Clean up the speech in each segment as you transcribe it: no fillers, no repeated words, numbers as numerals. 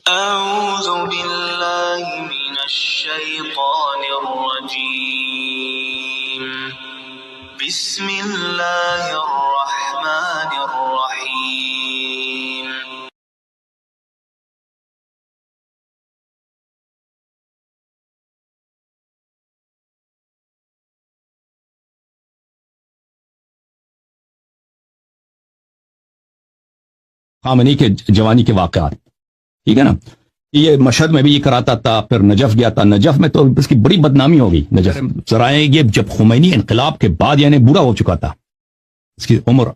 أعوذ بالله من الشيطان الرجيم. بسم الله الرحمن الرحيم. خامنی کے جوانی کے واقعات، ٹھیک ہے نا. یہ مشہد میں بھی یہ کراتا تھا، پھر نجف گیا تھا. نجف میں تو اس کی بڑی بدنامی ہو گئی. نجف ذرائع یہ جب خمینی انقلاب کے بعد یعنی بوڑھا ہو چکا تھا، اس کی عمر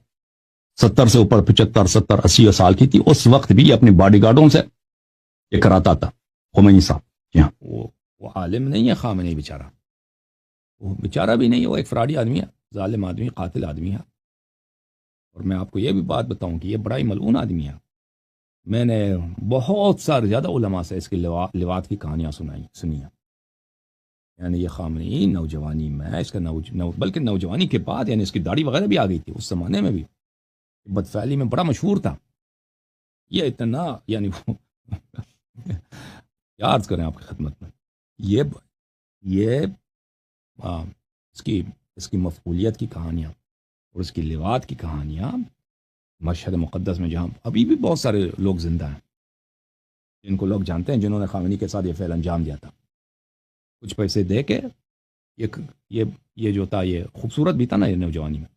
70 سے اوپر 75 70 80 سال کی تھی، اس وقت بھی اپنی باڈی گارڈوں سے یہ کراتا تھا خمینی صاحب. جی ہاں، وہ عالم نہیں ہے خامنی بیچارہ، وہ بیچارہ بھی نہیں ہے، وہ ایک فراڈی آدمی ہے، ظالم آدمی، قاتل آدمی ہے. اور میں آپ کو یہ بھی بات بتاؤں کہ یہ بڑا ہی ملعون آدمی ہے. میں نے بہت سارے زیادہ علماء سے اس کی لواط کی کہانیاں سنی ہیں. یعنی یہ خامنئی نوجوانی میں اس کا بلکہ نوجوانی کے بعد یعنی اس کی داڑھی وغیرہ بھی آ گئی تھی. اس زمانے میں بھی بدفعلی میں بڑا مشہور تھا. یہ اتنا یعنی کیا عرض کریں آپ کی خدمت میں، یہ اس کی مفعولیت کی کہانیاں اور اس کی لواط کی کہانیاں مشہد مقدس میں، جہاں ابھی بھی بہت سارے لوگ زندہ ہیں جن کو لوگ جانتے ہیں، جنہوں نے خامنی کے ساتھ یہ فعل انجام دیا تھا. کچھ پیسے دے کے یہ جو تھا، یہ خوبصورت بھی تھا نا یہ نوجوانی میں،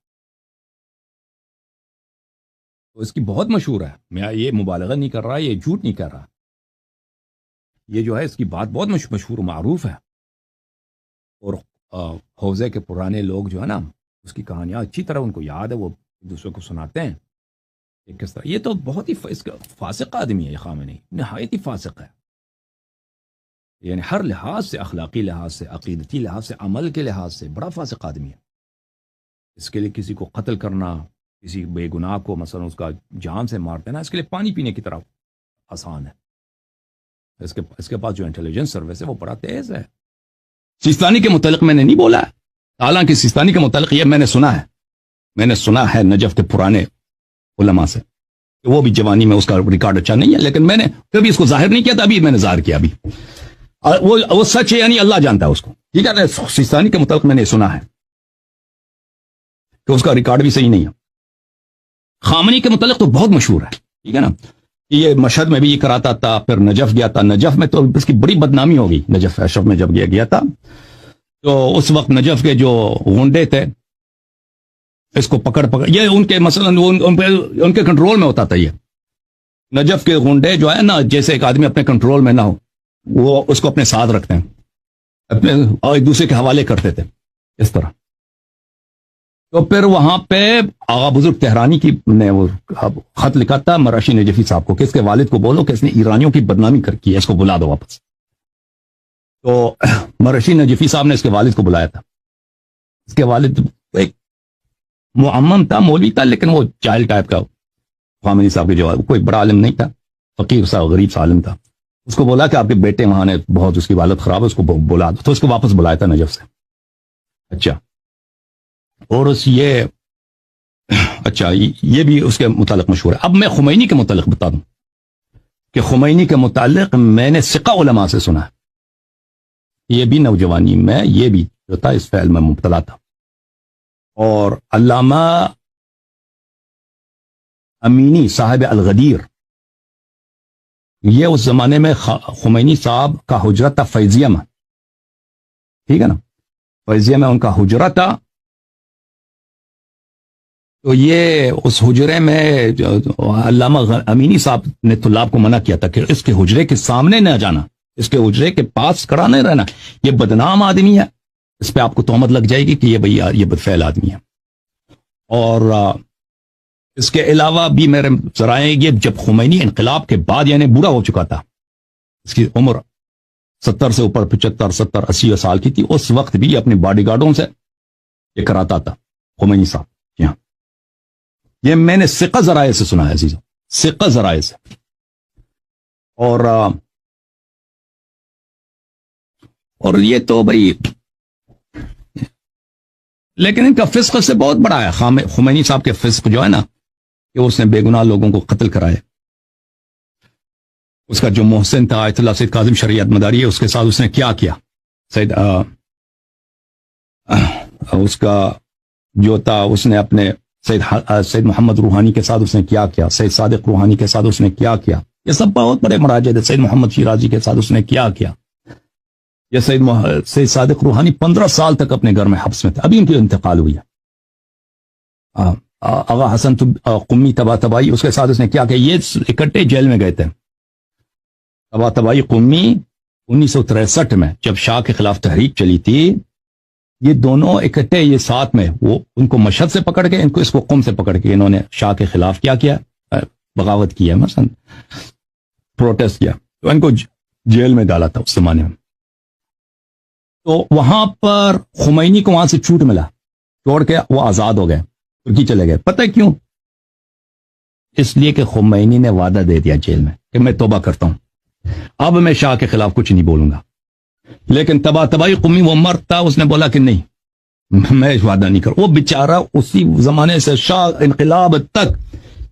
تو اس کی بہت مشہور ہے. میں یہ مبالغہ نہیں کر رہا، یہ جھوٹ نہیں کر رہا. یہ جو ہے اس کی بات بہت مشہور و معروف ہے. اور حوزے کے پرانے لوگ جو ہے نا، اس کی کہانیاں اچھی طرح ان کو یاد ہے، وہ دوسروں کو سناتے ہیں. کس طرح یہ تو بہت ہی فاسق آدمی ہے. یہ خامنئی نہایت ہی فاسق ہے، یعنی ہر لحاظ سے، اخلاقی لحاظ سے، عقیدتی لحاظ سے، عمل کے لحاظ سے بڑا فاسق آدمی ہے. اس کے لیے کسی کو قتل کرنا، کسی بے گناہ کو مثلا اس کا جان سے مار دینا، اس کے لیے پانی پینے کی طرح آسان ہے. اس کے پاس جو انٹیلیجنس سروس ہے وہ بڑا تیز ہے. سیستانی کے متعلق میں نے نہیں بولا ہے، حالانکہ سیستانی کے متعلق یہ میں نے سنا ہے نجف کے پرانے علماء سے کہ وہ بھی جوانی میں اس کا ریکارڈ اچھا نہیں ہے، لیکن میں نے کبھی اس کو ظاہر نہیں کیا تھا. ابھی میں نے ظاہر کیا. ابھی وہ سچ ہے یعنی اللہ جانتا ہے اس کو، ٹھیک ہے نا. سیستانی کے متعلق میں نے سنا ہے کہ اس کا ریکارڈ بھی صحیح نہیں ہے. خامنی کے متعلق تو بہت مشہور ہے، ٹھیک ہے نا. یہ مشہد میں بھی یہ کراتا تھا، پھر نجف گیا تھا. نجف میں تو اس کی بڑی بدنامی ہو گئی. نجف اشرف میں جب گیا تھا تو اس وقت نجف کے جو غنڈے تھے اس کو پکڑ یہ ان کے مثلا ان کے کنٹرول میں ہوتا تھا. یہ نجف کے غنڈے جو ہے نا، جیسے ایک آدمی اپنے کنٹرول میں نہ ہو وہ اس کو اپنے ساتھ رکھتے ہیں، اور ایک دوسرے کے حوالے کرتے تھے اس طرح. تو پھر وہاں پہ آغا بزرگ تہرانی کی نے وہ خط لکھا تھا مراشی نجفی صاحب کو کہ اس کے والد کو بولو کہ اس نے ایرانیوں کی بدنامی کی ہے، اس کو بلا دو واپس. تو مراشی نجفی صاحب نے اس کے والد کو بلایا تھا. اس کے والد ایک معمم تھا، مولوی تھا، لیکن وہ چائلڈ ٹائپ کا. خامنئی صاحب کے جواب کوئی بڑا عالم نہیں تھا، فقیر سا غریب سا عالم تھا. اس کو بولا کہ آپ کے بیٹے وہاں نے بہت اس کی حالت خراب ہے، اس کو بلا دو. تو اس کو واپس بلایا تھا نجف سے. اچھا، اور یہ بھی اس کے متعلق مشہور ہے. اب میں خمینی کے متعلق بتا دوں کہ خمینی کے متعلق میں نے ثقہ علماء سے سنا ہے. یہ بھی نوجوانی میں یہ بھی جو تھا اس فعل میں مبتلا تھا. اور علامہ امینی صاحب الغدیر، یہ اس زمانے میں خمینی صاحب کا حجرہ تھا فیضیہ میں، ٹھیک ہے نا. فیضیہ میں ان کا حجرہ تھا. تو یہ اس حجرے میں علامہ امینی صاحب نے طلاب کو منع کیا تھا کہ اس کے حجرے کے سامنے نہ جانا، اس کے حجرے کے پاس کھڑا نہیں رہنا، یہ بدنام آدمی ہے، اس پہ آپ کو تہمت لگ جائے گی کہ یہ بدفعل آدمی ہے. اور اس کے علاوہ بھی میرے ذرائع یہ جب خمینی انقلاب کے بعد یعنی بوڑھا ہو چکا تھا، اس کی عمر 70 سے اوپر 75 70 80 سال کی تھی، اس وقت بھی اپنی باڈی گارڈوں سے یہ کراتا تھا خمینی صاحب. جی ہاں، یہ میں نے ثقہ ذرائع سے سنا ہے عزیزوں، ثقہ ذرائع سے. اور یہ تو بھائی، لیکن ان کا فسق سے بہت بڑا ہے. خمینی صاحب کے فسق جو ہے نا کہ اس نے بے گناہ لوگوں کو قتل کرائے. اس کا جو محسن تھا آیت اللہ سید کاظم شریعت مداری ہے، اس کے ساتھ اس نے کیا کیا، سید اس کا جو تھا اس نے اپنے سید محمد روحانی کے ساتھ اس نے کیا کیا، سید صادق روحانی کے ساتھ اس نے کیا کیا، یہ سب بہت بڑے مراجع تھے، سید محمد شیرازی کے ساتھ اس نے کیا کیا. یہ سید صادق روحانی 15 سال تک اپنے گھر میں حبس میں تھے، ابھی ان کی انتقال ہوئی ہے. آغا حسن قمی طباطبائی، اس کے ساتھ اس نے کیا کہ یہ اکٹھے جیل میں گئے تھے. طباطبائی قمی 1963 میں جب شاہ کے خلاف تحریک چلی تھی، یہ دونوں اکٹھے یہ ساتھ میں، وہ ان کو مشہد سے پکڑ کے، ان کو اس کو قم سے پکڑ کے انہوں نے شاہ کے خلاف کیا بغاوت کی ہے، مثلا پروٹیسٹ کیا، تو ان کو جیل میں ڈالا تھا اس زمانے میں. تو وہاں پر خمینی کو وہاں سے چھوٹ ملا، چھوڑ کے وہ آزاد ہو گئے، ترکی چلے گئے. پتہ کیوں؟ اس لیے کہ خمینی نے وعدہ دے دیا جیل میں کہ میں توبہ کرتا ہوں، اب میں شاہ کے خلاف کچھ نہیں بولوں گا. لیکن طباطبائی قمی وہ مرد تھا، اس نے بولا کہ نہیں میں وعدہ نہیں کروں. وہ بیچارہ اسی زمانے سے شاہ انقلاب تک،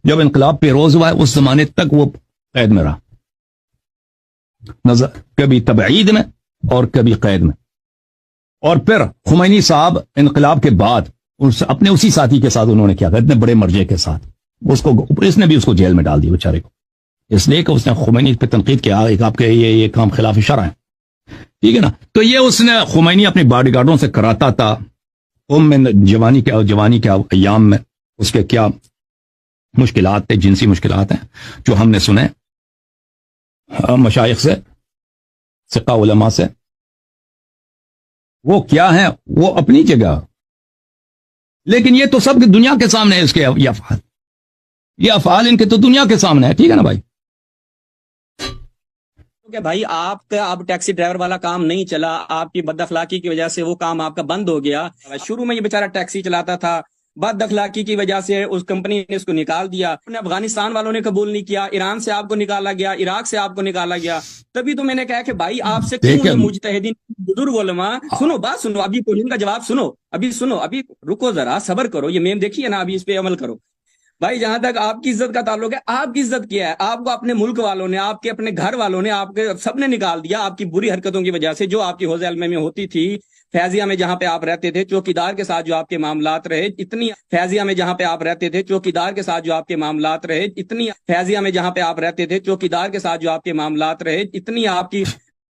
جب انقلاب پیروز ہوا ہے اس زمانے تک وہ قید میں رہا، کبھی تبعید میں اور کبھی قید میں. اور پھر خمینی صاحب انقلاب کے بعد اپنے اسی ساتھی کے ساتھ انہوں نے کیا کہا، اتنے بڑے مرجے کے ساتھ اس نے بھی اس کو جیل میں ڈال دیا بیچارے کو، اس لیے کہ اس نے خمینی پہ تنقید کیا کہ آپ کے یہ کام خلاف شرع ہے. ٹھیک ہے نا. تو یہ اس نے خمینی اپنی باڈی گارڈوں سے کراتا تھا. میں جوانی کے ایام میں اس کے کیا مشکلات تھے، جنسی مشکلات ہیں جو ہم نے سنے مشائخ سے، ثقہ علماء سے. وہ کیا ہیں، وہ اپنی جگہ، لیکن یہ تو سب دنیا کے سامنے ہے. اس کے یہ افعال ان کے تو دنیا کے سامنے ہے. ٹھیک ہے نا بھائی. کہ بھائی آپ کا اب ٹیکسی ڈرائیور والا کام نہیں چلا، آپ کی بد اخلاقی کی وجہ سے وہ کام آپ کا بند ہو گیا. شروع میں یہ بیچارہ ٹیکسی چلاتا تھا، بد اخلاقی کی وجہ سے اس کمپنی نے اس کو نکال دیا. افغانستان والوں نے قبول نہیں کیا، ایران سے آپ کو نکالا گیا، عراق سے آپ کو نکالا گیا. تبھی تو میں نے کہا کہ بھائی آپ سے کیوں یہ مجتہدین بزرگ علماء، سنو بات سنو، ابھی کوشچن کا جواب سنو، ابھی رکو ذرا، صبر کرو، یہ میم دیکھیے نا، ابھی اس پہ عمل کرو. بھائی جہاں تک آپ کی عزت کا تعلق ہے، آپ کی عزت کیا ہے؟ آپ کو اپنے ملک والوں نے، آپ کے اپنے گھر والوں نے، آپ کے سب نے نکال دیا آپ کی بری حرکتوں کی وجہ سے، جو آپ کی حوض علم میں ہوتی تھی. فیضیہ میں جہاں پہ آپ رہتے تھے، چوکیدار کے ساتھ جو آپ کے معاملات رہے، فیضیہ میں جہاں پہ آپ رہتے تھے، چوکیدار کے ساتھ جو آپ کے معاملات رہے، فیضیہ میں جہاں پہ آپ رہتے تھے، چوکیدار کے ساتھ جو آپ کے معاملات رہے، اتنی آپ کی